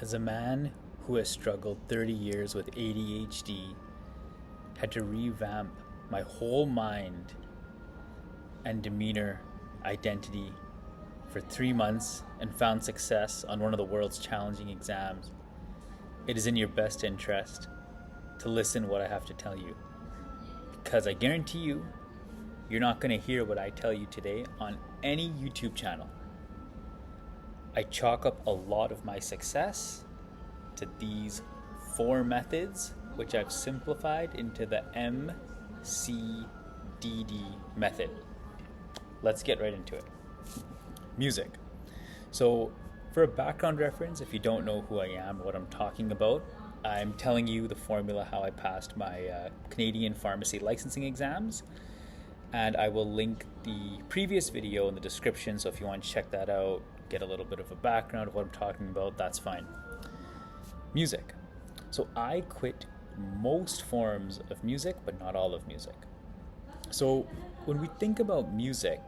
As a man who has struggled 30 years with ADHD, had to revamp my whole mind and demeanor identity for 3 months and found success on one of the world's challenging exams, it is in your best interest to listen what I have to tell you. Because I guarantee you, you're not going to hear what I tell you today on any YouTube channel. I chalk up a lot of my success to these 4 methods, which I've simplified into the MCDD method. Let's get right into it. Music. So, for a background reference, if you don't know who I am or what I'm talking about, I'm telling you the formula how I passed my Canadian pharmacy licensing exams, and I will link the previous video in the description, so if you want to check that out, get a little bit of a background of what I'm talking about, that's fine. Music. So I quit most forms of music, but not all of music. So when we think about music,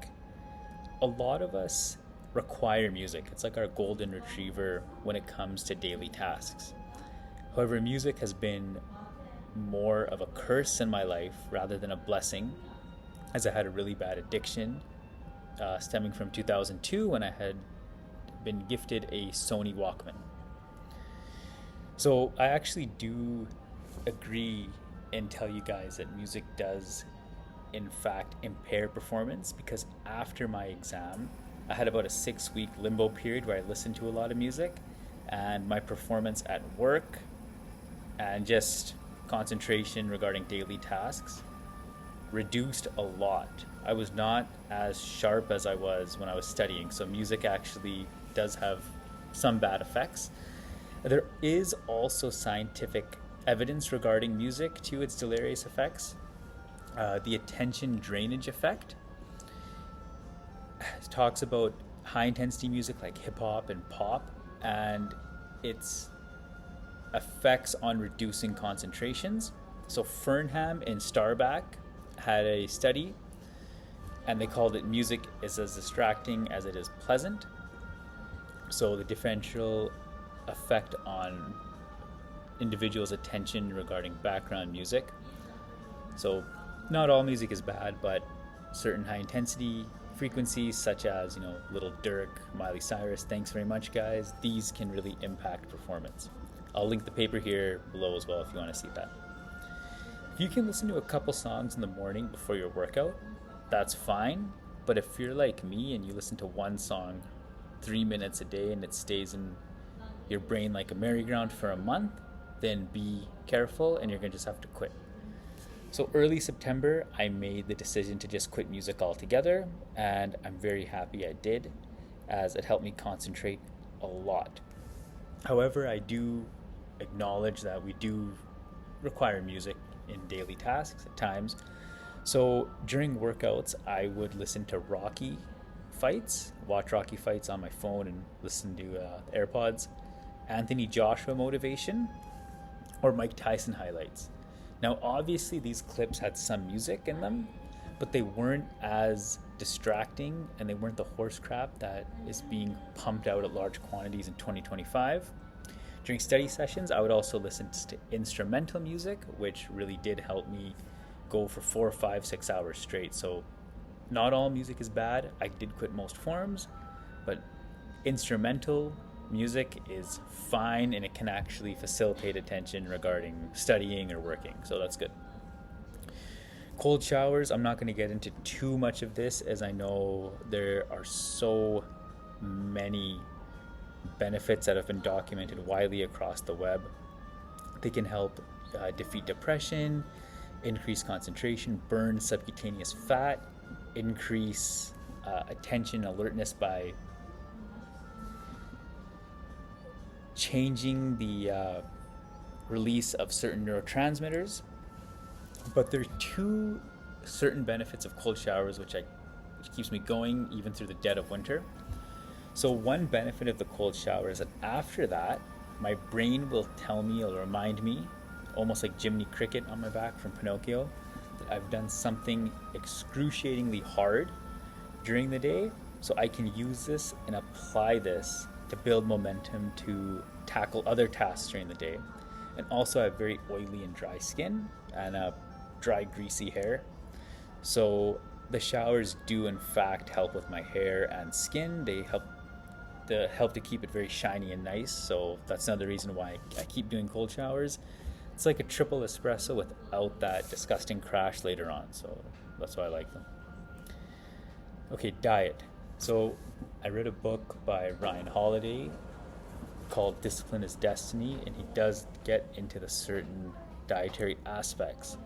a lot of us require music. It's like our golden retriever when it comes to daily tasks. However, music has been more of a curse in my life rather than a blessing, as I had a really bad addiction stemming from 2002 when I had been gifted a Sony Walkman. So I actually do agree and tell you guys that music does in fact impair performance, because after my exam I had about a 6-week limbo period where I listened to a lot of music, and my performance at work and just concentration regarding daily tasks reduced a lot. I was not as sharp as I was when I was studying, so music actually does have some bad effects. There is also scientific evidence regarding music to its deleterious effects. The attention drainage effect talks about high intensity music like hip hop and pop and its effects on reducing concentrations. So Fernham and Starback had a study, and they called it music is as distracting as it is pleasant. So the differential effect on individuals' attention regarding background music. So not all music is bad, but certain high intensity frequencies such as, Little Dirk, Miley Cyrus, thanks very much guys, these can really impact performance. I'll link the paper here below as well if you want to see that. If you can listen to a couple songs in the morning before your workout, that's fine. But if you're like me and you listen to one song 3 minutes a day and it stays in your brain like a merry-go-round for a month, then be careful and you're going to just have to quit. So early September, I made the decision to just quit music altogether, and I'm very happy I did, as it helped me concentrate a lot. However, I do acknowledge that we do require music in daily tasks at times. So during workouts, I would listen to watch Rocky fights on my phone and listen to AirPods, Anthony Joshua motivation, or Mike Tyson highlights. Now, obviously, these clips had some music in them, but they weren't as distracting and they weren't the horse crap that is being pumped out at large quantities in 2025. During study sessions, I would also listen to instrumental music, which really did help me go for 4, 5, 6 hours straight. So not all music is bad. I did quit most forms, but instrumental music is fine and it can actually facilitate attention regarding studying or working. So that's good. Cold showers, I'm not going to get into too much of this, as I know there are so many benefits that have been documented widely across the web. They can help defeat depression, increase concentration, burn subcutaneous fat, increase attention alertness by changing the release of certain neurotransmitters. But there are 2 certain benefits of cold showers which keeps me going even through the dead of winter. So one benefit of the cold shower is that after that, my brain will tell me or remind me, almost like Jiminy Cricket on my back from Pinocchio, that I've done something excruciatingly hard during the day, so I can use this and apply this to build momentum to tackle other tasks during the day. And also, I have very oily and dry skin and dry, greasy hair. So the showers do in fact help with my hair and skin. They help to keep it very shiny and nice. So that's another reason why I keep doing cold showers. It's like a triple espresso without that disgusting crash later on. So that's why I like them. Okay, diet. So I read a book by Ryan Holiday called Discipline is Destiny, and he does get into the certain dietary aspects.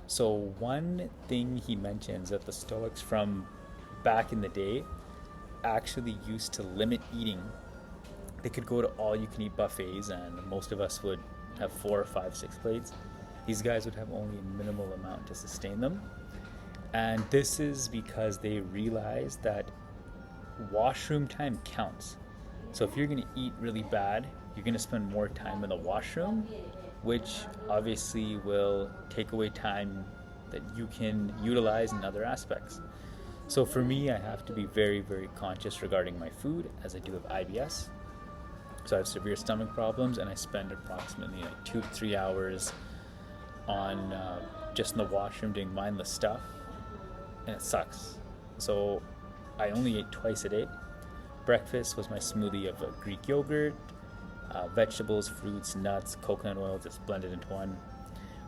So one thing he mentions that the Stoics from back in the day actually used to limit eating. They could go to all-you-can-eat buffets, and most of us would have 4, 5, 6 plates. These guys would have only a minimal amount to sustain them. And this is because they realized that washroom time counts. So if you're going to eat really bad, you're going to spend more time in the washroom, which obviously will take away time that you can utilize in other aspects. So for me, I have to be very, very conscious regarding my food, as I do have IBS. So I have severe stomach problems, and I spend approximately like 2 to 3 hours on just in the washroom doing mindless stuff, and it sucks. So I only ate twice a day. Breakfast was my smoothie of Greek yogurt, vegetables, fruits, nuts, coconut oil, just blended into one.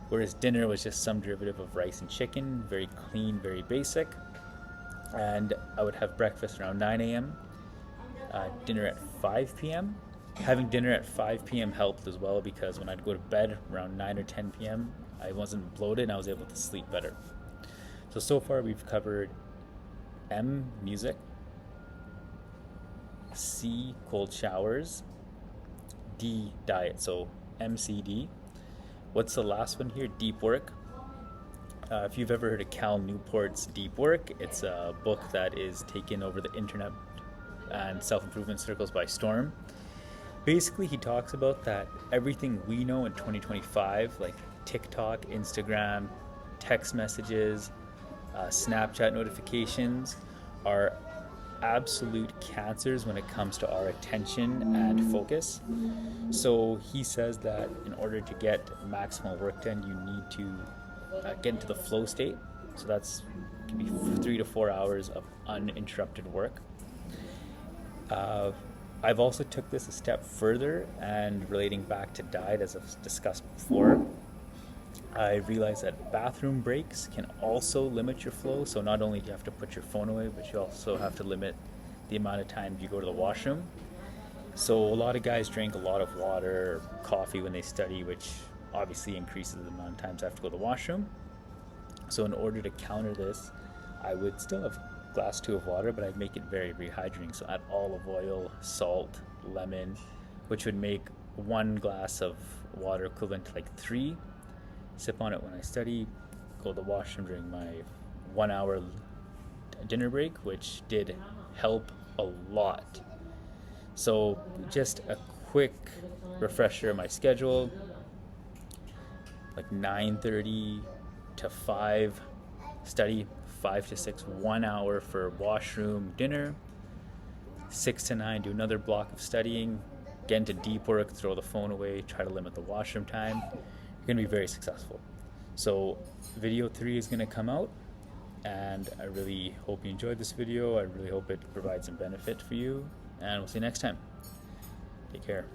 Whereas dinner was just some derivative of rice and chicken, very clean, very basic. And I would have breakfast around 9 a.m., dinner at 5 p.m. Having dinner at 5 p.m. helped as well, because when I'd go to bed around 9 or 10 p.m., I wasn't bloated and I was able to sleep better. So far we've covered M, music, C, cold showers, D, diet, so MCD. What's the last one here? Deep work. If you've ever heard of Cal Newport's Deep Work, it's a book that is taken over the internet and self-improvement circles by storm. Basically, he talks about that everything we know in 2025, like TikTok, Instagram, text messages, Snapchat notifications, are absolute cancers when it comes to our attention and focus. So he says that in order to get maximal work done, you need to get into the flow state. So that's can be 3 to 4 hours of uninterrupted work. I've also took this a step further, and relating back to diet, as I've discussed before, I realized that bathroom breaks can also limit your flow. So not only do you have to put your phone away, but you also have to limit the amount of time you go to the washroom. So a lot of guys drink a lot of water or coffee when they study, which obviously increases the amount of times I have to go to the washroom. So in order to counter this, I would still have a glass 2 of water, but I'd make it very rehydrating. So add olive oil, salt, lemon, which would make 1 glass of water equivalent to like 3. Sip on it when I study, go to the washroom during my 1 hour dinner break, which did help a lot. So just a quick refresher of my schedule, like 9:30 to 5 study, 5 to 6 1 hour for washroom dinner, 6 to 9 do another block of studying, get into deep work, throw the phone away, try to limit the washroom time. You're going to be very successful. So video 3 is going to come out, and I really hope you enjoyed this video. I really hope it provides some benefit for you, and we'll see you next time. Take care.